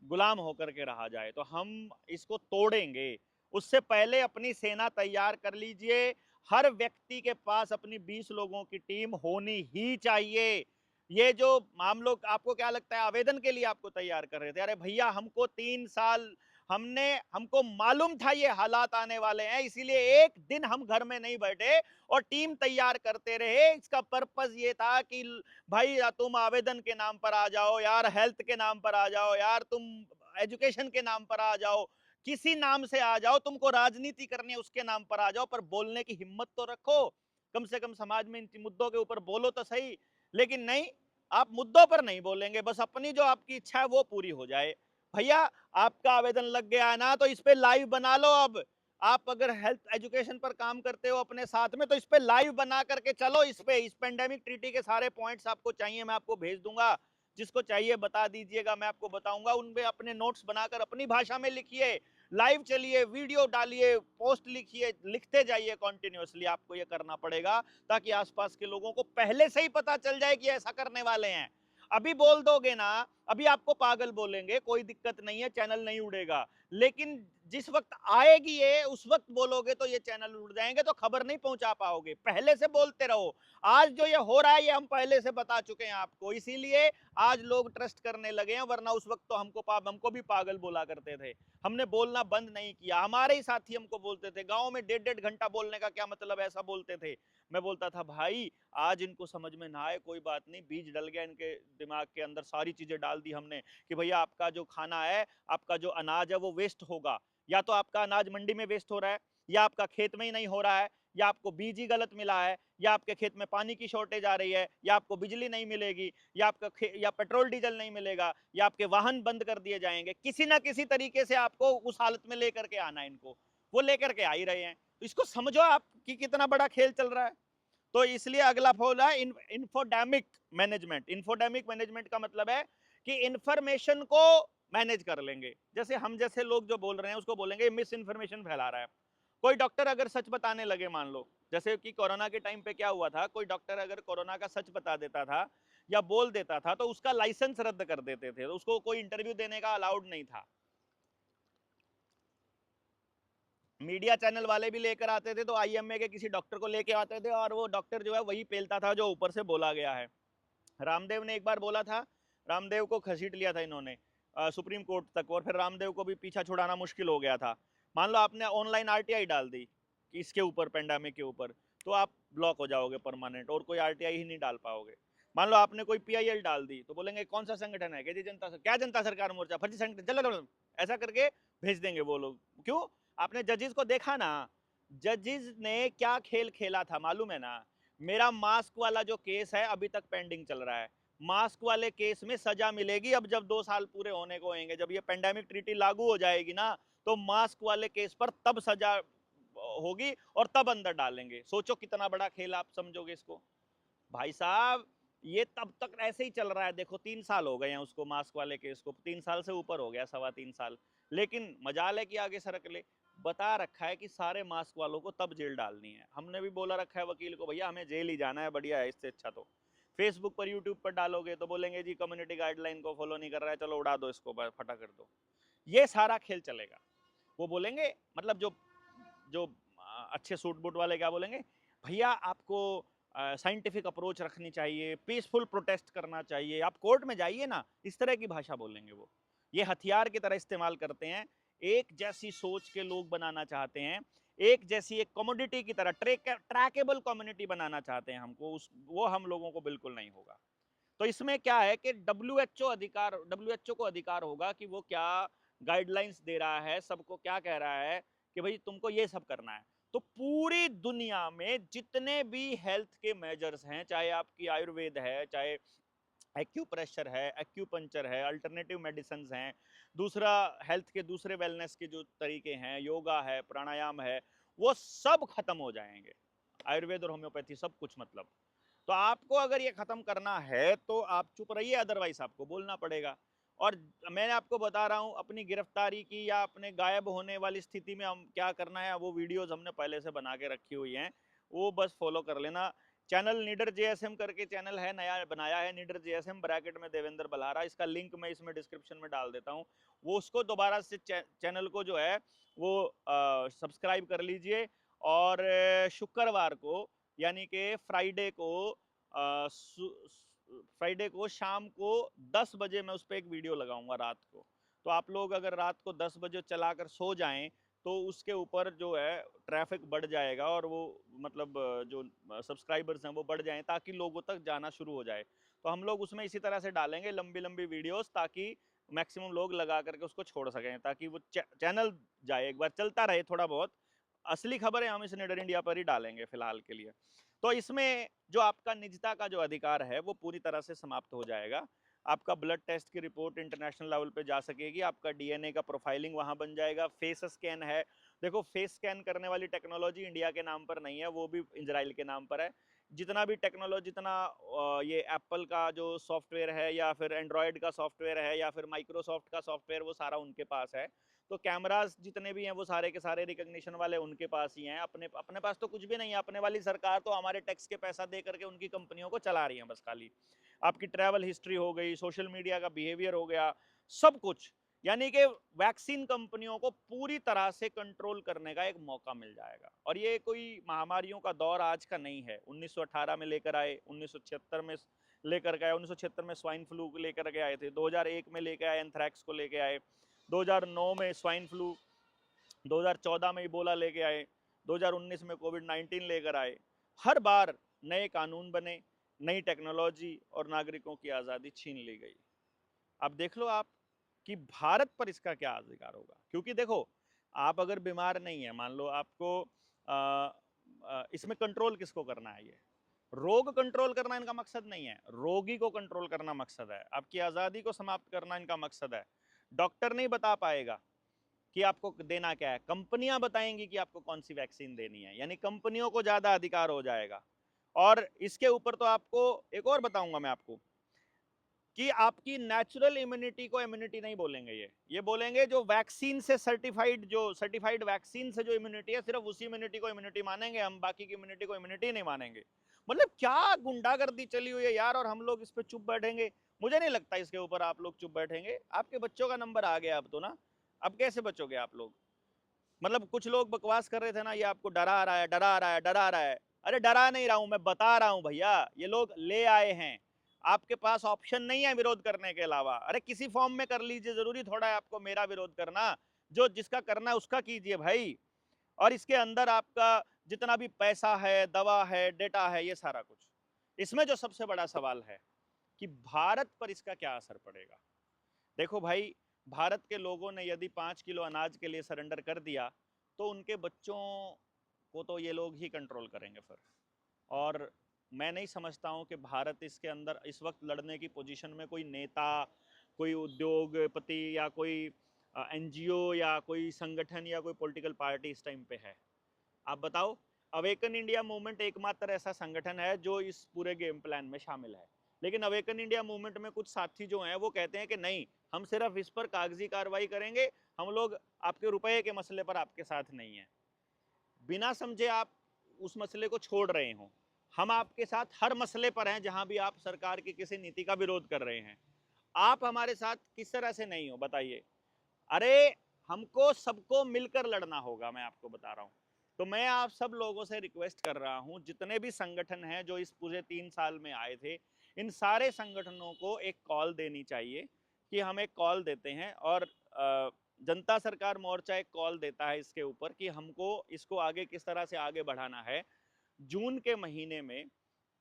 गुलाम होकर के रहा जाए, तो हम इसको तोड़ेंगे। उससे पहले अपनी सेना तैयार कर लीजिए, हर व्यक्ति के पास अपनी 20 लोगों की टीम होनी ही चाहिए। ये जो हम लोग, आपको क्या लगता है आवेदन के लिए आपको तैयार कर रहे थे, अरे भैया हमको 3 साल, हमको मालूम था ये हालात आने वाले हैं, इसीलिए एक दिन हम घर में नहीं बैठे और टीम तैयार करते रहे। इसका पर्पस ये था कि भाई तुम आवेदन के नाम पर आ जाओ यार, हेल्थ के नाम पर आ जाओ यार, तुम एजुकेशन के नाम पर आ जाओ, किसी नाम से आ जाओ, तुमको राजनीति करनी है उसके नाम पर आ जाओ, पर बोलने की हिम्मत तो रखो। कम से कम समाज में इन मुद्दों के ऊपर बोलो तो सही। लेकिन नहीं, आप मुद्दों पर नहीं बोलेंगे, बस अपनी जो आपकी इच्छा है वो पूरी हो जाए। भैया आपका आवेदन लग गया है ना, तो इस पे लाइव बना लो। अब आप अगर हेल्थ एजुकेशन पर काम करते हो अपने साथ में, तो इस पे लाइव बना करके चलो। इस पे इस पेंडेमिक ट्रीटी के सारे पॉइंट्स आपको चाहिए, मैं आपको भेज दूंगा। जिसको चाहिए बता दीजिएगा, मैं आपको बताऊंगा। उनपे अपने नोट्स बनाकर अपनी भाषा में लिखिए, लाइव चलिए, वीडियो डालिए, पोस्ट लिखिए, लिखते जाइए कंटिन्यूअसली। आपको ये करना पड़ेगा ताकि आसपास के लोगों को पहले से ही पता चल जाए कि ऐसा करने वाले हैं। अभी बोल दोगे ना, अभी आपको पागल बोलेंगे, कोई दिक्कत नहीं है, चैनल नहीं उड़ेगा। लेकिन जिस वक्त आएगी ये, उस वक्त बोलोगे तो ये चैनल उड़ जाएंगे, तो खबर नहीं पहुंचा पाओगे। पहले से बोलते रहो। आज जो ये हो रहा है ये हम पहले से बता चुके हैं आपको, इसीलिए आज लोग ट्रस्ट करने लगे हैं, वरना उस वक्त तो हमको भी पागल बोला करते थे। हमने बोलना बंद नहीं किया, हमारे ही साथी हमको बोलते थे, गांव में 1.5 घंटा बोलने का क्या मतलब, ऐसा बोलते थे। मैं बोलता था भाई आज इनको समझ में ना आए कोई बात नहीं, बीज डल गया इनके दिमाग के अंदर, सारी चीजें डाल दी हमने कि भैया आपका जो खाना है, आपका जो अनाज है वो वेस्ट होगा। या तो आपका अनाज मंडी में वेस्ट हो रहा है, या आपका खेत में ही नहीं हो रहा है, या आपको बीज ही गलत मिला है, या आपके खेत में पानी की शॉर्टेज आ रही है, या आपको बिजली नहीं मिलेगी, या या पेट्रोल डीजल नहीं मिलेगा, या आपके वाहन बंद कर दिए जाएंगे। किसी ना किसी तरीके से आपको उस हालत में लेकर के आना है इनको, वो लेकर के आ ही रहे हैं। तो इसको समझो आप कि कितना बड़ा खेल चल रहा है। तो इसलिए अगला फॉल है इंफोडेमिक मैनेजमेंट। इंफोडेमिक मैनेजमेंट का मतलब है कि इंफॉर्मेशन को मैनेज कर लेंगे। जैसे हम जैसे लोग जो बोल रहे हैं उसको बोलेंगे मिस इन्फॉर्मेशन फैला रहा है। कोई डॉक्टर अगर सच बताने लगे, मान लो जैसे कि कोरोना के टाइम पे क्या हुआ था, कोई डॉक्टर अगर कोरोना का सच बता देता था या बोल देता था, तो उसका लाइसेंस रद्द कर देते थे, तो उसको कोई इंटरव्यू देने का अलाउड नहीं था। मीडिया चैनल वाले भी लेकर आते थे, तो आईएमए के किसी डॉक्टर को लेके आते थे, और वो डॉक्टर जो है वही पेलता था जो ऊपर से बोला गया है। रामदेव ने एक बार बोला था, रामदेव को घसीट लिया था इन्होंने सुप्रीम कोर्ट तक, और फिर रामदेव को भी पीछा छुड़ाना मुश्किल हो गया था। मान लो आपने ऑनलाइन आरटीआई डाल दी कि इसके ऊपर, पेंडेमिक के ऊपर, तो आप ब्लॉक हो जाओगे परमानेंट, और कोई आरटीआई ही नहीं डाल पाओगे। मान लो आपने कोई पीआईएल डाल दी, तो बोलेंगे कौन सा संगठन है, कहती जनता क्या जनता सरकार मोर्चा, फर्जी संगठन, चलो ऐसा करके भेज देंगे वो लोग। क्यों? आपने जजेस को देखा ना, जजेस ने क्या खेल खेला था मालूम है ना। मेरा मास्क वाला जो केस है अभी तक पेंडिंग चल रहा है। मास्क वाले केस में सजा मिलेगी अब, जब 2 साल पूरे होने को होंगे, जब ये पेंडेमिक ट्रीटी लागू हो जाएगी ना, तो मास्क वाले केस पर तब सजा होगी और तब अंदर डालेंगे। सोचो कितना बड़ा खेल आप समझोगे इसको। भाई साहब ये तब तक ऐसे ही चल रहा है, देखो 3 साल हो गए हैं उसको, मास्क वाले केस को 3 साल से ऊपर हो गया, 3.25 साल। लेकिन मजाल है कि आगे सरक ले। बता रखा है कि सारे मास्क वालों को तब जेल डालनी है। हमने भी बोला रखा है वकील को, भैया हमें जेल ही जाना है, बढ़िया है, इससे अच्छा तो फेसबुक पर यूट्यूब पर डालोगे तो बोलेंगे जी कम्युनिटी गाइडलाइन को फॉलो नहीं कर रहा है, चलो उड़ा दो इसको, फटा कर दो। ये सारा खेल चलेगा। वो बोलेंगे मतलब जो जो अच्छे सूट बूट वाले क्या बोलेंगे, भैया आपको साइंटिफिक अप्रोच रखनी चाहिए, पीसफुल प्रोटेस्ट करना चाहिए, आप कोर्ट में जाइए ना, इस तरह की भाषा बोलेंगे वो। ये हथियार की तरह इस्तेमाल करते हैं। एक जैसी सोच के लोग बनाना चाहते हैं, एक जैसी एक कमोडिटी की तरह, ट्रैकेबल कम्युनिटी बनाना चाहते हैं हमको, वो हम लोगों को बिल्कुल नहीं होगा। तो इसमें क्या है कि डब्ल्यूएचओ को अधिकार होगा कि वो क्या गाइडलाइंस दे रहा है, सबको क्या कह रहा है कि भाई तुमको ये सब करना है। तो पूरी दुनिया में जितने भी हेल्थ के मेजर्स हैं, चाहे आपकी आयुर्वेद है, चाहे एक्यूप्रेशर है, एक्यूपंचर है, अल्टरनेटिव मेडिसिन हैं, दूसरा हेल्थ के दूसरे वेलनेस के जो तरीके हैं, योगा है, प्राणायाम है, वो सब खत्म हो जाएंगे। आयुर्वेद और होम्योपैथी सब कुछ मतलब। तो आपको अगर ये खत्म करना है तो आप चुप रहिए, अदरवाइज आपको बोलना पड़ेगा। और मैं आपको बता रहा हूँ अपनी गिरफ्तारी की या अपने गायब होने वाली स्थिति में हम क्या करना है, वो वीडियोस हमने पहले से बना के रखी हुई हैं, वो बस फॉलो कर लेना। चैनल नीडर जेएसएम करके चैनल है, नया बनाया है, नीडर जेएसएम ब्रैकेट में देवेंद्र बल्हारा, इसका लिंक मैं इसमें डिस्क्रिप्शन में डाल देता हूँ। वो उसको दोबारा से चैनल को जो है वो सब्सक्राइब कर लीजिए। और शुक्रवार को यानी कि फ्राइडे को शाम को 10 बजे मैं उस पर एक वीडियो लगाऊंगा रात को। तो आप लोग अगर रात को 10 बजे चलाकर सो जाएं तो उसके ऊपर जो है ट्रैफिक बढ़ जाएगा, और वो मतलब जो सब्सक्राइबर्स हैं वो बढ़ जाएं, ताकि लोगों तक जाना शुरू हो जाए। तो हम लोग उसमें इसी तरह से डालेंगे लंबी लंबी वीडियोस, ताकि मैक्सिमम लोग लगा करके उसको छोड़ सकें, ताकि वो चैनल जाए, एक बार चलता रहे थोड़ा बहुत। असली खबरें हम इस निडर इंडिया पर ही डालेंगे फिलहाल के लिए। तो इसमें जो आपका निजता का जो अधिकार है वो पूरी तरह से समाप्त हो जाएगा। आपका ब्लड टेस्ट की रिपोर्ट इंटरनेशनल लेवल पे जा सकेगी, आपका डीएनए का प्रोफाइलिंग वहां बन जाएगा, फेस स्कैन है। देखो, फेस स्कैन करने वाली टेक्नोलॉजी इंडिया के नाम पर नहीं है, वो भी इजराइल के नाम पर है। जितना भी टेक्नोलॉजी, जितना ये एप्पल का जो सॉफ्टवेयर है या फिर एंड्रॉयड का सॉफ्टवेयर है या फिर माइक्रोसॉफ्ट का सॉफ्टवेयर, वो सारा उनके पास है। तो कैमरास जितने भी हैं वो सारे के सारे रिकॉग्निशन वाले उनके पास ही हैं। अपने अपने पास तो कुछ भी नहीं है। अपने वाली सरकार तो हमारे टैक्स के पैसा दे करके उनकी कंपनियों को चला रही है बस खाली। आपकी ट्रैवल हिस्ट्री हो गई, सोशल मीडिया का बिहेवियर हो गया, सब कुछ। यानी कि वैक्सीन कंपनियों को पूरी तरह से कंट्रोल करने का एक मौका मिल जाएगा। और ये कोई महामारियों का दौर आज का नहीं है। 1918 में लेकर आए, 1976 में लेकर गए, 1976 में स्वाइन फ्लू लेकर के आए थे, 2001 में लेकर आए, एंथ्रैक्स को लेके आए, 2009 में स्वाइन फ्लू, 2014 में इबोला लेके आए, 2019 में कोविड-19 लेकर आए। हर बार नए कानून बने, नई टेक्नोलॉजी और नागरिकों की आज़ादी छीन ली गई। अब देख लो आप कि भारत पर इसका क्या अधिकार होगा। क्योंकि देखो, आप अगर बीमार नहीं है, मान लो आपको इसमें कंट्रोल किसको करना है? ये रोग कंट्रोल करना इनका मकसद नहीं है, रोगी को कंट्रोल करना मकसद है, आपकी आज़ादी को समाप्त करना इनका मकसद है। डॉक्टर नहीं बता पाएगा कि आपको देना क्या है, कंपनियां बताएंगी कि आपको कौन सी वैक्सीन देनी है। यानी कंपनियों को ज़्यादा अधिकार हो जाएगा। और इसके ऊपर तो आपको एक और बताऊंगा मैं आपको कि आपकी नेचुरल इम्यूनिटी को इम्यूनिटी नहीं बोलेंगे, ये बोलेंगे जो वैक्सीन से सर्टिफाइड वैक्सीन से जो इम्यूनिटी है, सिर्फ उसी इम्यूनिटी को इम्यूनिटी मानेंगे हम, बाकी की इम्यूनिटी को इम्यूनिटी नहीं मानेंगे। मतलब क्या गुंडागर्दी चली हुई है यार, और हम लोग इस पे चुप बैठेंगे? मुझे नहीं लगता इसके ऊपर आप लोग चुप बैठेंगे। आपके बच्चों का नंबर आ गया अब तो ना, अब कैसे बचोगे आप लोग? मतलब कुछ लोग बकवास कर रहे थे ना, ये आपको डरा रहा है, डरा रहा है, डरा रहा है। अरे डरा नहीं रहा हूं, मैं बता रहा हूं भैया, ये लोग ले आए हैं। आपके पास ऑप्शन नहीं है विरोध करने के अलावा। अरे किसी फॉर्म में कर लीजिए, जरूरी थोड़ा है आपको मेरा विरोध करना। जो जिसका करना है उसका कीजिए भाई। और इसके अंदर आपका जितना भी पैसा है, दवा है, डेटा है, ये सारा कुछ। इसमें जो सबसे बड़ा सवाल है कि भारत पर इसका क्या असर पड़ेगा। देखो भाई, भारत के लोगों ने यदि 5 किलो अनाज के लिए सरेंडर कर दिया, तो उनके बच्चों को तो ये लोग ही कंट्रोल करेंगे फिर। और मैं नहीं समझता हूँ कि भारत इसके अंदर इस वक्त लड़ने की पोजीशन में कोई नेता, कोई उद्योगपति या कोई एनजीओ या कोई संगठन या कोई पॉलिटिकल पार्टी इस टाइम पे है। आप बताओ, अवेकन इंडिया मूवमेंट एकमात्र ऐसा संगठन है जो इस पूरे गेम प्लान में शामिल है। लेकिन अवेकन इंडिया मूवमेंट में कुछ साथी जो हैं वो कहते हैं कि नहीं, हम सिर्फ इस पर कागजी कार्रवाई करेंगे, हम लोग आपके रुपए के मसले पर आपके साथ नहीं है। बिना समझे आप उस मसले को छोड़ रहे हो। हम आपके साथ हर मसले पर हैं जहां भी आप सरकार की किसी नीति का विरोध कर रहे हैं। आप हमारे साथ किस तरह से नहीं हो बताइए? अरे हमको सबको मिलकर लड़ना होगा, मैं आपको बता रहा हूं। तो मैं आप सब लोगों से रिक्वेस्ट कर रहा हूं, जितने भी संगठन हैं जो इस पूरे 3 साल में आए थे, इन सारे संगठनों को एक कॉल देनी चाहिए कि हम एक कॉल देते हैं। और जनता सरकार मोर्चा एक कॉल देता है इसके ऊपर कि हमको इसको आगे किस तरह से आगे बढ़ाना है। जून के महीने में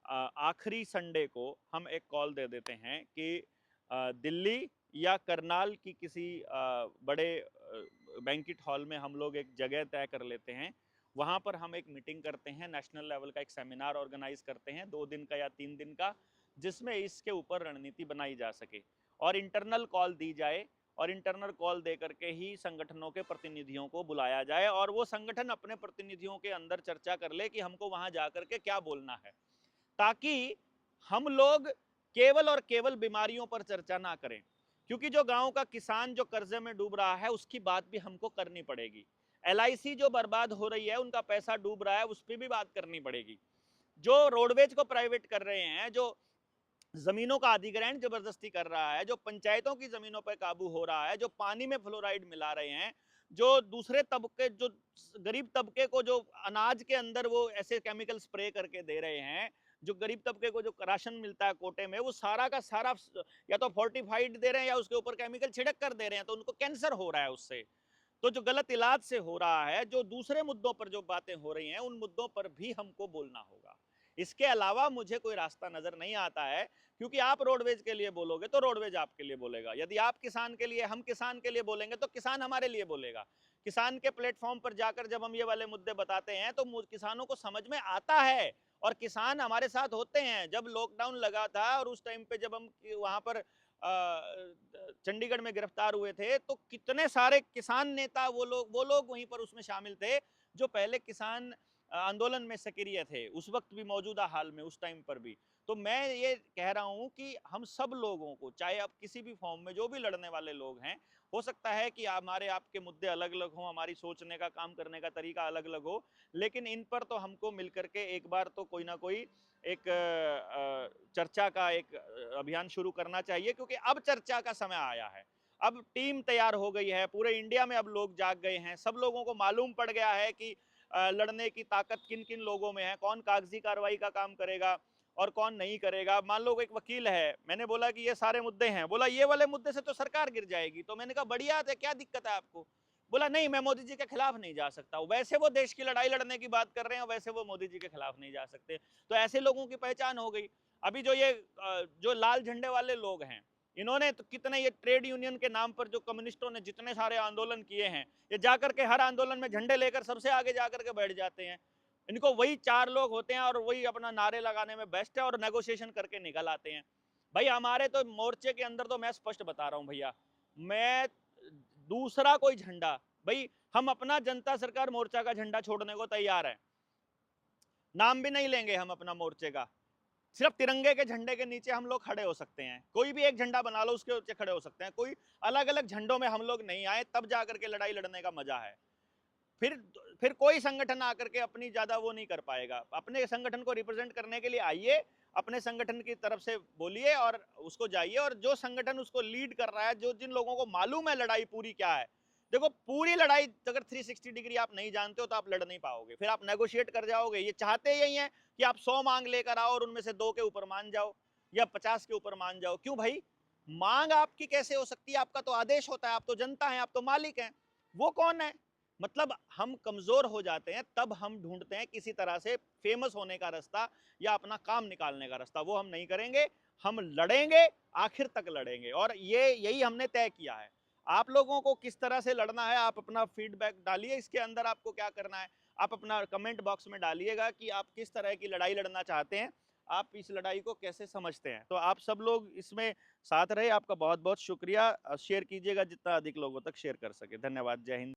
आखिरी संडे को हम एक कॉल दे देते हैं कि दिल्ली या करनाल की किसी बड़े बैंकेट हॉल में हम लोग एक जगह तय कर लेते हैं। वहाँ पर हम एक मीटिंग करते हैं, नेशनल लेवल का एक सेमिनार ऑर्गेनाइज करते हैं 2 दिन का या 3 दिन का, जिसमें इसके ऊपर रणनीति बनाई जा सके और इंटरनल कॉल दी जाए। और इंटरनल कॉल दे करके ही संगठनों के प्रतिनिधियों को बुलाया जाए और वो संगठन अपने प्रतिनिधियों के अंदर चर्चा कर ले कि हमको वहां जाकर के क्या बोलना है, ताकि हम लोग केवल और केवल बीमारियों पर चर्चा ना करें। क्योंकि जो गांव का किसान जो कर्जे में डूब रहा है उसकी बात भी हमको करनी पड़ेगी। एलआईसी जो बर्बाद हो रही है, उनका पैसा डूब रहा है, उस पर भी बात करनी पड़ेगी। जो रोडवेज को प्राइवेट कर रहे हैं, जो जमीनों का अधिग्रहण जबरदस्ती कर रहा है, जो पंचायतों की जमीनों पर काबू हो रहा है, जो पानी में फ्लोराइड मिला रहे हैं, जो दूसरे तबके, जो गरीब तबके को जो अनाज के अंदर वो ऐसे केमिकल स्प्रे करके दे रहे हैं, जो गरीब तबके को जो राशन मिलता है कोटे में, वो सारा का सारा या तो फोर्टिफाइड दे रहे हैं या उसके ऊपर केमिकल छिड़क कर दे रहे हैं, तो उनको कैंसर हो रहा है उससे। तो जो गलत इलाज से हो रहा है, जो दूसरे मुद्दों पर जो बातें हो रही हैं, उन मुद्दों पर भी हमको बोलना होगा। इसके अलावा मुझे कोई रास्ता नजर नहीं आता है, क्योंकि आप रोडवेज के लिए बोलोगे तो रोडवेज आपके लिए बोलेगा, यदि आप किसान के लिए, हम किसान के लिए बोलेंगे तो किसान हमारे लिए बोलेगा। किसान के प्लेटफॉर्म पर जाकर जब हम ये वाले मुद्दे बताते हैं तो किसानों को समझ में आता है, और किसान हमारे साथ होते हैं। जब लॉकडाउन लगा था और उस टाइम पे जब हम वहां पर चंडीगढ़ में गिरफ्तार हुए थे, तो कितने सारे किसान नेता वो लोग वहीं पर उसमें शामिल थे, जो पहले किसान आंदोलन में सक्रिय थे, उस वक्त भी, मौजूदा हाल में, उस टाइम पर भी। तो मैं ये कह रहा हूं कि हम सब लोगों को, चाहे आप किसी भी फॉर्म में जो भी लड़ने वाले लोग हैं, हो सकता है कि हमारे आपके मुद्दे अलग अलग हों, हमारी सोचने का, काम करने का तरीका अलग अलग हो, लेकिन इन पर तो हमको मिलकर के एक बार तो कोई ना कोई एक चर्चा का एक अभियान शुरू करना चाहिए, क्योंकि अब चर्चा का समय आया है। अब टीम तैयार हो गई है, पूरे इंडिया में अब लोग जाग गए हैं, सब लोगों को मालूम पड़ गया है कि लड़ने की ताकत किन किन लोगों में है, कौन कागजी कार्रवाई का काम करेगा और कौन नहीं करेगा। मान लो एक वकील है, मैंने बोला कि ये सारे मुद्दे हैं, बोला ये वाले मुद्दे से तो सरकार गिर जाएगी, तो मैंने कहा बढ़िया है, क्या दिक्कत है आपको? बोला नहीं, मैं मोदी जी के खिलाफ नहीं जा सकता। वैसे वो देश की लड़ाई लड़ने की बात कर रहे हैं, वैसे वो मोदी जी के खिलाफ नहीं जा सकते। तो ऐसे लोगों की पहचान हो गई। अभी जो ये जो लाल झंडे वाले लोग हैं, इन्होंने तो कितने, ये ट्रेड यूनियन के नाम पर जो कम्युनिस्टों ने जितने सारे आंदोलन किए हैं, ये जाकर के हर आंदोलन में झंडे लेकर सबसे आगे जाकर के बैठ जाते हैं। इनको वही 4 लोग होते हैं और वही अपना नारे लगाने में बेस्ट है और नेगोशिएशन करके निकल आते हैं। भाई हमारे तो मोर्चे के अंदर तो मैं स्पष्ट बता रहा हूं भैया, मैं दूसरा कोई झंडा, भाई हम अपना जनता सरकार मोर्चा का झंडा छोड़ने को तैयार है, नाम भी नहीं लेंगे हम अपना मोर्चे का, सिर्फ तिरंगे के झंडे के नीचे हम लोग खड़े हो सकते हैं। कोई भी एक झंडा बना लो, उसके नीचे खड़े हो सकते हैं। कोई अलग अलग झंडों में हम लोग नहीं आए, तब जाकर के लड़ाई लड़ने का मजा है। फिर फिर कोई संगठन आकर के अपनी ज्यादा वो नहीं कर पाएगा। अपने संगठन को रिप्रेजेंट करने के लिए आइए, अपने संगठन की तरफ से बोलिए और उसको जाइए, और जो संगठन उसको लीड कर रहा है, जो जिन लोगों को मालूम है लड़ाई पूरी क्या है, देखो पूरी लड़ाई अगर 360 डिग्री आप नहीं जानते हो तो आप लड़ नहीं पाओगे, फिर आप नेगोशिएट कर जाओगे। ये चाहते यही है कि आप 100 मांग लेकर आओ और उनमें से 2 के ऊपर मान जाओ या 50 के ऊपर मान जाओ। क्यों भाई, मांग आपकी कैसे हो सकती है? आपका तो आदेश होता है, आप तो जनता है, आप तो मालिक हैं। वो कौन है? मतलब हम कमजोर हो जाते हैं, तब हम ढूंढते हैं किसी तरह से फेमस होने का रास्ता या अपना काम निकालने का रास्ता। वो हम नहीं करेंगे, हम लड़ेंगे, आखिर तक लड़ेंगे, और ये यही हमने तय किया है। आप लोगों को किस तरह से लड़ना है, आप अपना फीडबैक डालिए, इसके अंदर आपको क्या करना है, आप अपना कमेंट बॉक्स में डालिएगा कि आप किस तरह की लड़ाई लड़ना चाहते हैं, आप इस लड़ाई को कैसे समझते हैं। तो आप सब लोग इसमें साथ रहे, आपका बहुत बहुत शुक्रिया। शेयर कीजिएगा जितना अधिक लोगों तक शेयर कर सके। धन्यवाद। जय हिंद।